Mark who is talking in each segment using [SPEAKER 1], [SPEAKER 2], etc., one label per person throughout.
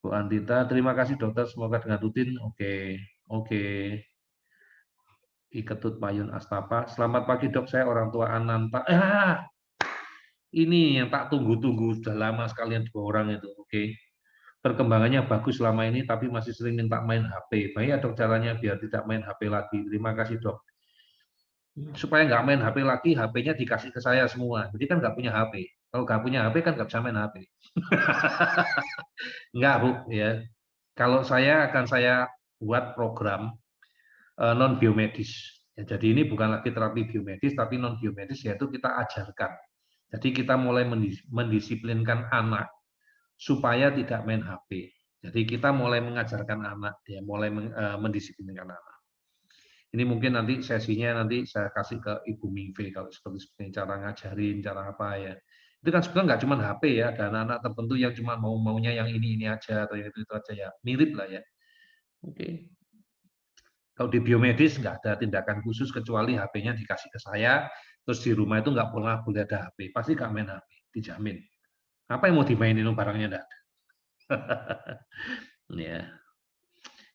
[SPEAKER 1] Bu Antita, terima kasih dokter, semoga dengan rutin. Oke, oke. Iketut Payun Astapa, selamat pagi dok, saya orang tua Ananta. Ini yang tak tunggu-tunggu sudah lama sekalian 2 orang itu. Oke. Perkembangannya bagus selama ini, tapi masih sering minta main HP. Baik ya dok caranya biar tidak main HP lagi. Terima kasih dok. Supaya nggak main HP lagi, HP-nya dikasih ke saya semua. Jadi kan nggak punya HP. Kalau nggak punya HP kan nggak bisa main HP. Nggak Bu, ya. Kalau akan saya buat program non biomedis. Ya, jadi ini bukan lagi terapi biomedis, tapi non biomedis, yaitu kita ajarkan. Jadi kita mulai mendisiplinkan anak supaya tidak main HP. Jadi kita mulai mengajarkan anak, ya, mulai mendisiplinkan anak. Ini mungkin nanti sesinya nanti saya kasih ke Ibu Mingve kalau seperti cara ngajarin, cara apa ya. Itu kan sebenarnya nggak cuma HP ya, ada anak-anak tertentu yang cuma maunya yang ini aja atau yang itu aja ya, mirip lah ya. Oke. Kalau di biomedis nggak ada tindakan khusus kecuali HP-nya dikasih ke saya, terus di rumah itu nggak pernah boleh ada HP, pasti nggak main HP, dijamin. Apa yang mau dimainin barangnya enggak ada. Ya,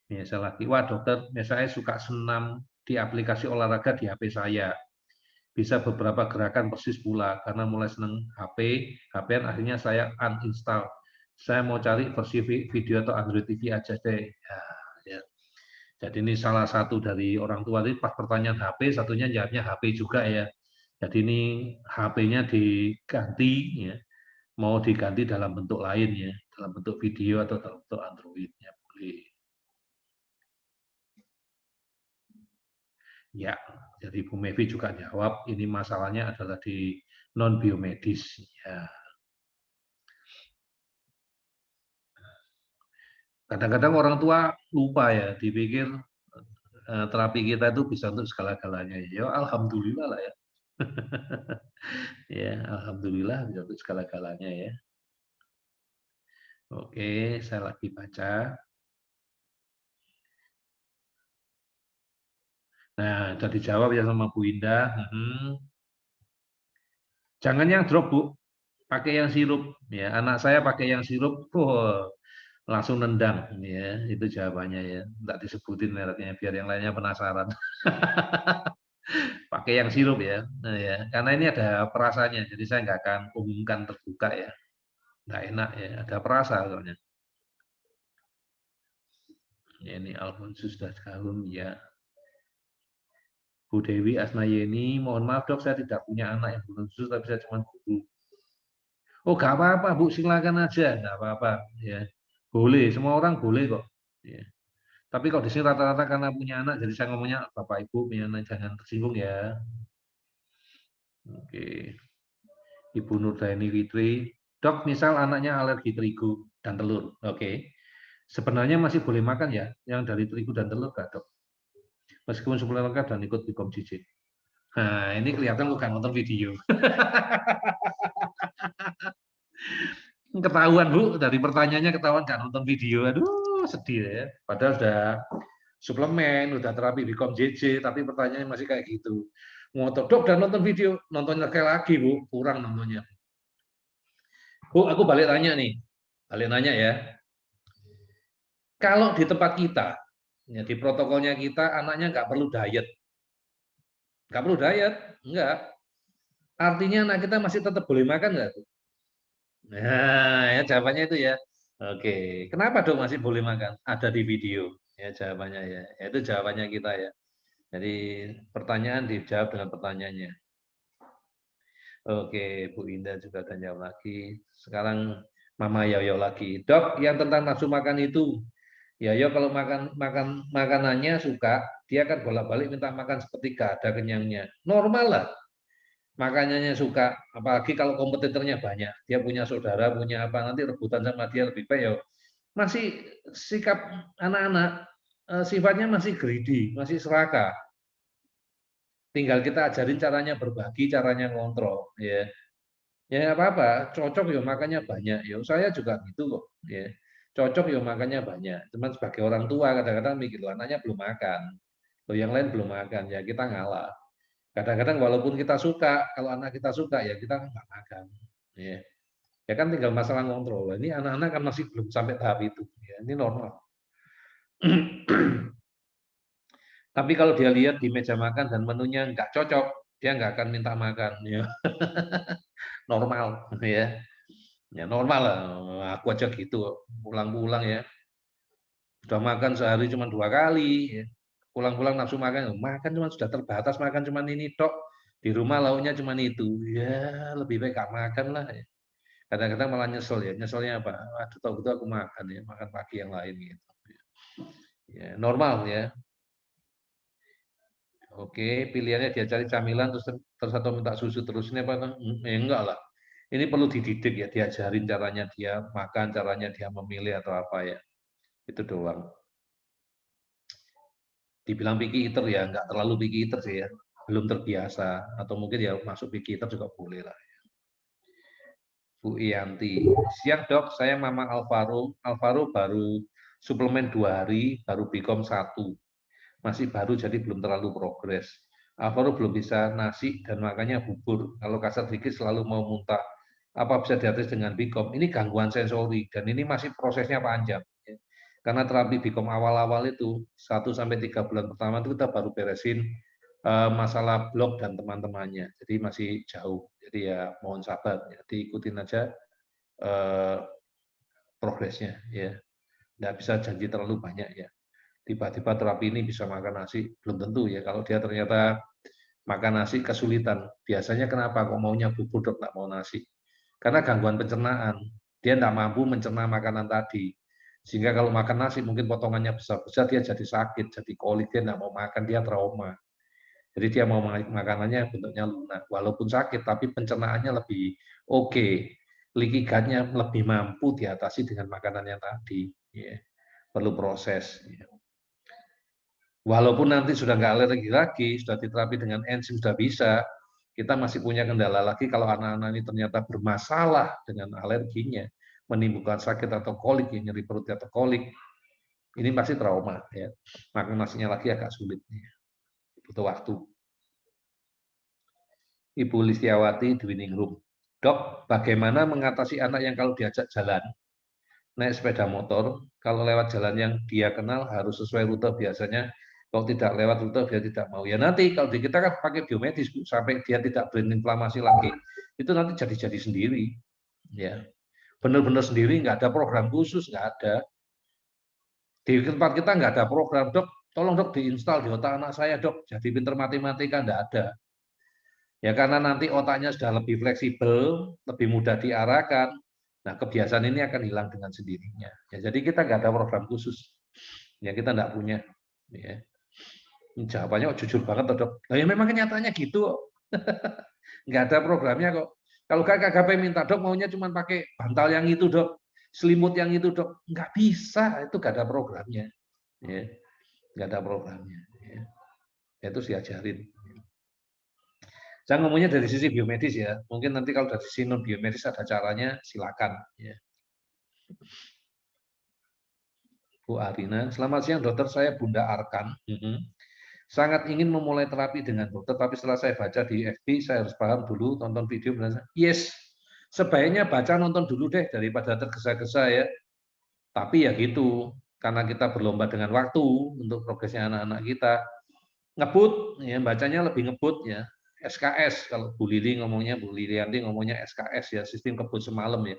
[SPEAKER 1] ini saya lagi. Wah dokter, saya suka senam di aplikasi olahraga di HP saya. Bisa beberapa gerakan persis pula, karena mulai seneng HP-an akhirnya saya uninstall. Saya mau cari versi video atau Android TV aja deh. Ya. Jadi ini salah satu dari orang tua ini pas pertanyaan HP, satunya jawabnya HP juga ya. Jadi ini HP-nya diganti ya, mau diganti dalam bentuk lain ya, dalam bentuk video atau dalam bentuk Android ya boleh. Ya, jadi Bu Mevi juga jawab ini masalahnya adalah di non biomedis ya. Kadang-kadang orang tua lupa ya, dipikir terapi kita itu bisa untuk segala-galanya. Ya, alhamdulillah lah ya. Ya, alhamdulillah bisa untuk segala-galanya ya. Oke, saya lagi baca. Nah, sudah dijawab ya sama Bu Indah. Jangan yang drop, Bu. Pakai yang sirup. Ya, anak saya pakai yang sirup, langsung nendang. Ya, itu jawabannya ya. Tidak disebutin mereknya, biar yang lainnya penasaran. Pakai yang sirup ya. Nah, ya. Karena ini ada perasanya, jadi saya nggak akan umumkan terbuka ya. Nggak enak ya, ada perasa soalnya. Ya, ini Alfonsus sudah tahun ya. Bu Dewi Asnayeni, mohon maaf dok, saya tidak punya anak yang belum khusus, tapi saya cuma guru. Oh, nggak apa-apa, Bu, silakan aja, nggak apa-apa. Ya, boleh, semua orang boleh kok. Ya. Tapi kalau di sini rata-rata karena punya anak, jadi saya ngomongnya Bapak Ibu punya anak jangan tersinggung ya. Oke, Ibu Nurdaini Fitri, dok, misal anaknya alergi terigu dan telur. Oke, sebenarnya masih boleh makan ya, yang dari terigu dan telur nggak dok? Meskipun suplemen lengkap dan ikut Bikom JJ. Nah, ini kelihatan bukan nonton video. Ketahuan Bu, dari pertanyaannya ketahuan nggak nonton video. Aduh, sedih ya. Padahal sudah suplemen, udah terapi Bikom JJ, tapi pertanyaannya masih kayak gitu. Ngotot, dok, dan nonton video, nontonnya kayak lagi Bu, kurang nontonnya. Bu, aku balik tanya nih, balik nanya ya. Kalau di tempat kita, ya, di protokolnya kita, anaknya nggak perlu diet. Nggak perlu diet, enggak. Artinya anak kita masih tetap boleh makan nggak? Nah, ya jawabannya itu ya. Oke, kenapa dong masih boleh makan? Ada di video. Ya jawabannya ya. Ya, itu jawabannya kita ya. Jadi pertanyaan dijawab dengan pertanyaannya. Oke, Bu Indah juga ada jawab lagi. Sekarang Mama Yoyo lagi. Dok, yang tentang nafsu makan itu, Yoyo kalau makanannya suka, dia akan bolak-balik minta makan seperti gak ada kenyangnya. Normal lah. Makanya suka, apalagi kalau kompetitornya banyak, dia punya saudara, punya apa, nanti rebutan sama dia lebih baik ya. Masih sikap anak-anak, sifatnya masih greedy, masih serakah. Tinggal kita ajarin caranya berbagi, caranya ngontrol, ya. Ya apa-apa, cocok ya makanya banyak. Ya saya juga gitu kok, ya. Cocok ya makanya banyak. Cuman sebagai orang tua kadang-kadang mikir, anaknya belum makan, loh yang lain belum makan, ya kita ngalah. Kadang-kadang walaupun kita suka, kalau anak kita suka ya kita nggak makan. Ya. Ya kan tinggal masalah ngontrol. Ini anak-anak kan masih belum sampai tahap itu. Ini normal. Tapi kalau dia lihat di meja makan dan menunya nggak cocok, dia nggak akan minta makan. Ya. Normal, ya. Ya normal lah. Aku aja gitu, pulang-pulang ya. Sudah makan sehari cuma 2 kali. Ya. Pulang-pulang nafsu makan, makan cuma sudah terbatas, makan cuma ini tok. Di rumah lauknya cuma itu. Ya lebih baik gak makan lah. Ya. Kadang-kadang malah nyesel ya. Nyeselnya apa? Aduh, tau gitu aku makan ya, makan pagi yang lain gitu. Ya, normal ya. Oke, pilihannya dia cari camilan terus atau minta susu terus ini apa? Enggak lah. Ini perlu dididik ya, diajarin caranya dia makan, caranya dia memilih atau apa ya. Itu doang. Dibilang picky eater ya, enggak terlalu picky eater sih ya. Belum terbiasa atau mungkin ya masuk picky eater juga boleh lah. Bu Ianti, siang dok, saya Mama Alvaro. Alvaro baru suplemen 2 hari, baru Bicom 1. Masih baru jadi belum terlalu progres. Alvaro belum bisa nasi dan makannya bubur. Kalau kasar dikit selalu mau muntah. Apa bisa diatasi dengan Bicom? Ini gangguan sensori dan ini masih prosesnya panjang. Karena terapi Bicom awal-awal itu 1-3 bulan pertama itu kita baru beresin masalah blog dan teman-temannya. Jadi masih jauh. Jadi ya mohon sabar. Jadi ikutin aja progresnya ya. Nggak bisa janji terlalu banyak ya. Tiba-tiba terapi ini bisa makan nasi, belum tentu ya. Kalau dia ternyata makan nasi kesulitan, biasanya kenapa kok maunya bubur dok, nggak mau nasi? Karena gangguan pencernaan, dia nggak mampu mencerna makanan tadi. Sehingga kalau makan nasi mungkin potongannya besar-besar, dia jadi sakit, jadi kolik, dia nggak mau makan, dia trauma. Jadi dia mau makanannya bentuknya lunak, walaupun sakit, tapi pencernaannya lebih oke. Leaky gut-nya lebih mampu diatasi dengan makanan yang tadi. Ya. Perlu proses. Ya. Walaupun nanti sudah nggak alergi lagi, sudah diterapi dengan enzim, sudah bisa, kita masih punya kendala lagi kalau anak-anak ini ternyata bermasalah dengan alerginya, menimbulkan sakit atau kolik, ya, nyeri perut atau kolik, ini pasti trauma. Ya. Makan nasinya lagi agak sulit. Ya. Butuh waktu. Ibu Listiawati di Winning Room. Dok, bagaimana mengatasi anak yang kalau diajak jalan, naik sepeda motor, kalau lewat jalan yang dia kenal harus sesuai rute biasanya, kalau tidak lewat rute dia tidak mau. Ya nanti kalau di kita kan pakai biomedis sampai dia tidak berinflamasi lagi, itu nanti jadi-jadi sendiri. Ya, benar-benar sendiri, nggak ada program khusus, nggak ada. Di tempat kita nggak ada program, dok, tolong dok diinstal di otak anak saya dok, jadi pinter matematika, nggak ada. Ya karena nanti otaknya sudah lebih fleksibel, lebih mudah diarahkan. Nah kebiasaan ini akan hilang dengan sendirinya. Ya, jadi kita nggak ada program khusus. Ya kita nggak punya. Ya. Jawabannya jujur banget dok. Nah, ya memang kenyataannya gitu. Nggak ada programnya kok. Kalau KKP minta dok maunya cuma pakai bantal yang itu dok, selimut yang itu dok, nggak bisa. Itu nggak ada programnya. Ya. Nggak ada programnya. Ya. Itu diajarin. Saya ngomongnya dari sisi biomedis ya. Mungkin nanti kalau dari sisi non biomedis ada caranya, silakan. Ya. Bu Arina, selamat siang dokter. Saya Bunda Arkan. Sangat ingin memulai terapi dengan dokter, tapi setelah saya baca di FB, saya harus paham dulu, tonton video. Yes, sebaiknya baca nonton dulu deh daripada tergesa-gesa ya. Tapi ya gitu, karena kita berlomba dengan waktu untuk progresnya anak-anak kita. Ngebut, ya bacanya lebih ngebut ya. SKS kalau Bu Lili ngomongnya, Bu Lilianti ngomongnya SKS ya, sistem kebut semalam ya.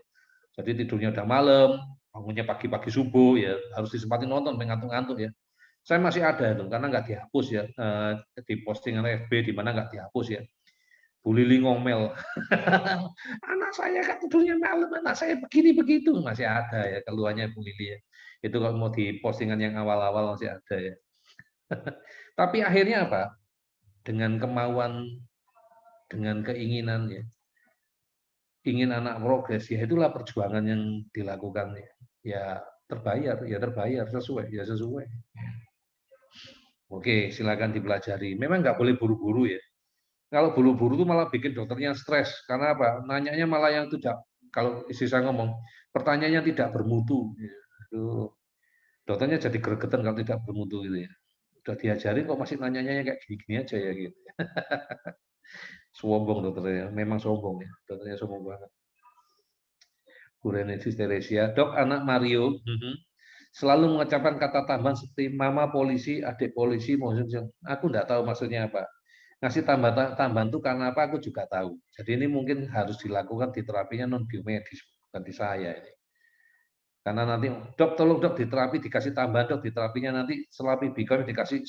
[SPEAKER 1] Jadi tidurnya udah malam, bangunnya pagi-pagi subuh ya, harus disempatin nonton, ngantuk-ngantuk ya. Saya masih ada itu karena nggak dihapus ya di postingan FB di mana nggak dihapus ya. Bu Lili ngomel, anak saya kan tidurnya malam, anak saya begini begitu masih ada ya keluarnya Bu Lili ya. Itu kalau mau di postingan yang awal-awal masih ada ya. Tapi akhirnya apa? Dengan kemauan, dengan keinginan ya, ingin anak progres ya itulah perjuangan yang dilakukan ya terbayar sesuai ya sesuai. Oke silakan dipelajari. Memang nggak boleh buru-buru ya. Kalau buru-buru itu malah bikin dokternya stres karena apa? Nanyanya malah yang tidak kalau istri saya ngomong pertanyaannya tidak bermutu. Itu dokternya jadi gregetan kalau tidak bermutu gitu ya. Udah diajarin kok masih nanyanya kayak gini-gini aja ya gitu. Sombong dokternya, memang sombong ya. Dokternya sombong banget. Bu Renesis Teresia, dok anak Mario, selalu mengucapkan kata tambahan seperti mama polisi, adik polisi, aku enggak tahu maksudnya apa. Ngasih tambahan itu karena apa aku juga tahu. Jadi ini mungkin harus dilakukan di terapinya non biomedis, bukan di saya ini. Karena nanti dok tolong dok diterapi dikasih tambahan dok di terapinya nanti setelah PBK dikasih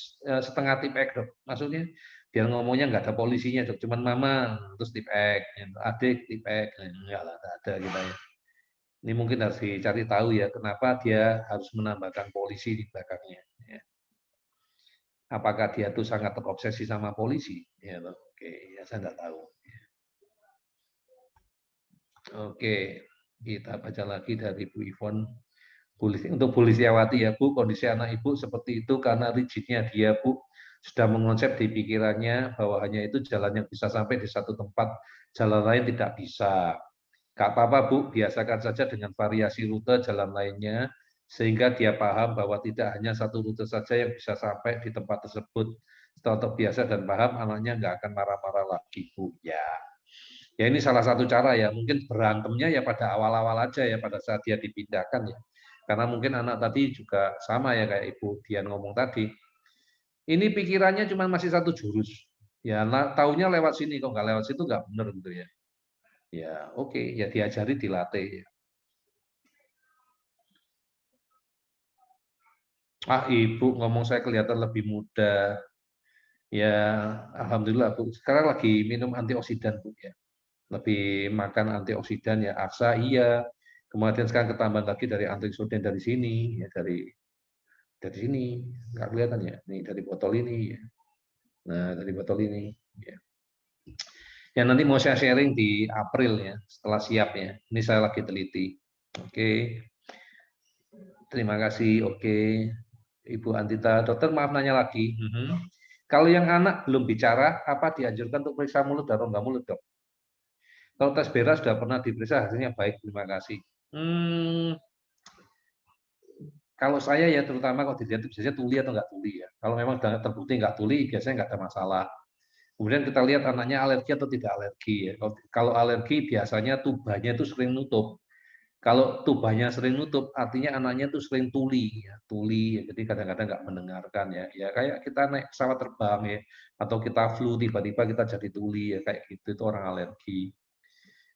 [SPEAKER 1] setengah tip X dok. Maksudnya biar ngomongnya nggak ada polisinya dok, cuman mama terus tip X, adik tip X, enggak lah, nggak ada kita ya. Ini mungkin harus dicari tahu ya kenapa dia harus menambahkan polisi di belakangnya. Ya. Apakah dia tuh sangat terobsesi sama polisi? Ya, oke, ya saya nggak tahu. Oke, kita baca lagi dari Bu Ivon. Untuk Bu Listiawati ya Bu, kondisi anak Ibu seperti itu karena rigidnya dia Bu sudah mengonsep di pikirannya bahwa hanya itu jalan yang bisa sampai di satu tempat, jalan lain tidak bisa. Gak apa-apa Bu, biasakan saja dengan variasi rute jalan lainnya, sehingga dia paham bahwa tidak hanya satu rute saja yang bisa sampai di tempat tersebut. Setelah terbiasa dan paham, anaknya nggak akan marah-marah lagi Bu. Ya ini salah satu cara ya, mungkin berantemnya ya pada awal-awal aja ya, pada saat dia dipindahkan ya. Karena mungkin anak tadi juga sama ya kayak Ibu Dian ngomong tadi. Ini pikirannya cuma masih satu jurus. Ya, taunya lewat sini, kok nggak lewat situ nggak benar gitu ya. Ya, oke, ya diajari, dilatih. Ah, Ibu ngomong saya kelihatan lebih muda. Ya, alhamdulillah Bu. Sekarang lagi minum antioksidan Bu ya. Lebih makan antioksidan ya, AXA iya. Kemudian sekarang ketambahan lagi dari antioksidan dari sini ya, dari sini nggak kelihatan ya, nih dari botol ini ya. Nah, dari botol ini ya. Ya nanti mau saya sharing di April ya, setelah siap ya. Ini saya lagi teliti. Oke, terima kasih. Oke, Ibu Antita. Dokter maaf nanya lagi. Kalau yang anak belum bicara, apa dianjurkan untuk periksa mulut dan rongga mulut, dok? Kalau tes BERA sudah pernah diperiksa, hasilnya baik, terima kasih. Kalau saya ya terutama kalau dilihat biasanya tuli atau nggak tuli ya. Kalau memang sudah terbukti nggak tuli, biasanya nggak ada masalah. Kemudian kita lihat anaknya alergi atau tidak alergi ya. Kalau alergi biasanya tubuhnya itu sering nutup. Kalau tubuhnya sering nutup, artinya anaknya itu sering tuli, ya. Tuli. Ya. Jadi kadang-kadang nggak mendengarkan ya. Ya kayak kita naik pesawat terbang ya, atau kita flu tiba-tiba kita jadi tuli ya kayak gitu itu orang alergi.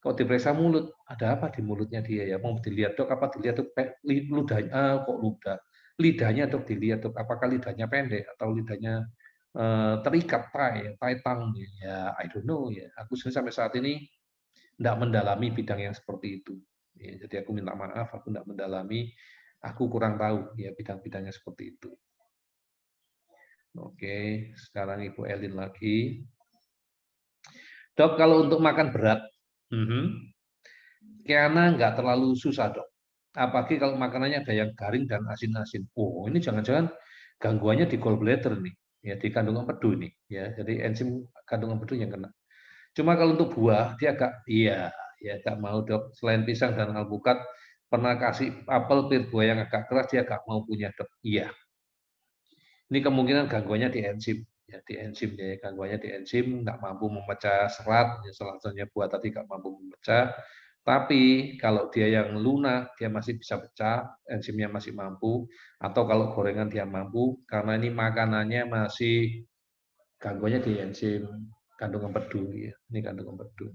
[SPEAKER 1] Kalau diperiksa mulut, ada apa di mulutnya dia ya? Mau dilihat dok, apa dilihat dok? Ludahnya, kok ludah? Lidahnya dok dilihat dok, apakah lidahnya pendek atau lidahnya terikat tie tongue ya? I don't know ya. Aku sampai saat ini tidak mendalami bidang yang seperti itu. Ya, jadi aku minta maaf, aku tidak mendalami, aku kurang tahu ya bidang-bidangnya seperti itu. Oke, sekarang Ibu Elin lagi. Dok, kalau untuk makan berat, Kiana nggak terlalu susah dok. Apalagi kalau makanannya ada yang garing dan asin-asin. Oh, ini jangan-jangan gangguannya di gallbladder nih, ya di kandung empedu ini, ya. Jadi enzim kandung empedu yang kena. Cuma kalau untuk buah dia agak, iya, ya agak mau dok. Selain pisang dan alpukat, pernah kasih apel pir buah yang agak keras dia agak mau punya dok. Iya. Ini kemungkinan gangguannya di enzim. Ya, di enzim ya, gangguannya di enzim nggak mampu memecah serat, ya, salah satunya buah tadi nggak mampu memecah. Tapi kalau dia yang lunak, dia masih bisa pecah, enzimnya masih mampu. Atau kalau gorengan dia mampu, karena ini makanannya masih gangguannya di enzim kandung empedu. Ya. Ini kandung empedu.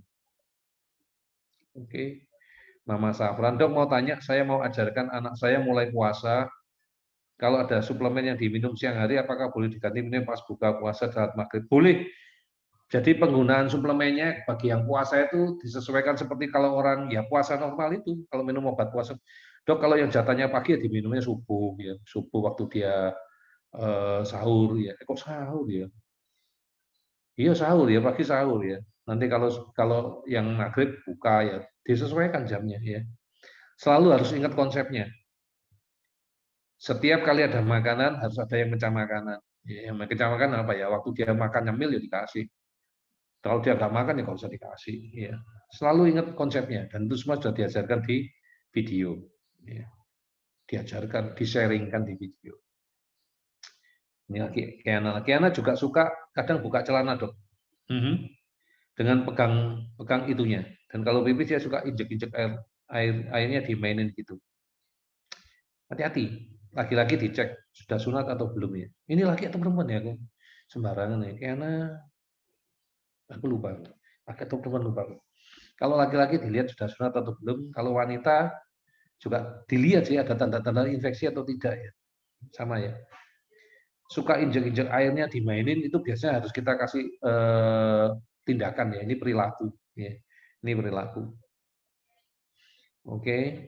[SPEAKER 1] Oke, Mama Safran, dok mau tanya, saya mau ajarkan anak saya mulai puasa. Kalau ada suplemen yang diminum siang hari, apakah boleh diganti minum pas buka puasa saat maghrib? Boleh. Jadi penggunaan suplemennya bagi yang puasa itu disesuaikan seperti kalau orang ya puasa normal itu, kalau minum obat puasa. Dok, kalau yang jatahnya pagi ya diminumnya subuh, ya subuh waktu dia sahur ya. Kok sahur ya? Iya sahur ya, pagi sahur ya. Nanti kalau kalau yang maghrib buka ya, disesuaikan jamnya ya. Selalu harus ingat konsepnya. Setiap kali ada makanan harus ada yang mecah makanan. Ya, yang mecah makanan apa ya? Waktu dia makan nyemil ya dikasih. Kalau dia nggak makan ya nggak usah dikasih. Ya. Selalu ingat konsepnya dan itu semua sudah diajarkan di video. Ya. Diajarkan, disaringkan di video. Ini lagi Kiana. Kiana juga suka kadang buka celana dok. Dengan pegang itunya. Dan kalau pipis dia suka injek-injek airnya dimainin gitu. Hati-hati. Laki-laki dicek sudah sunat atau belum ya. Ini laki atau perempuan ya, aku sembarangan ya. Karena aku lupa. Laki atau perempuan lupa. Kalau laki-laki dilihat sudah sunat atau belum. Kalau wanita juga dilihat sih ada tanda-tanda infeksi atau tidak ya. Sama ya. Suka injek-injek airnya dimainin itu biasanya harus kita kasih tindakan ya. Ini perilaku. Ya. Ini perilaku. Oke.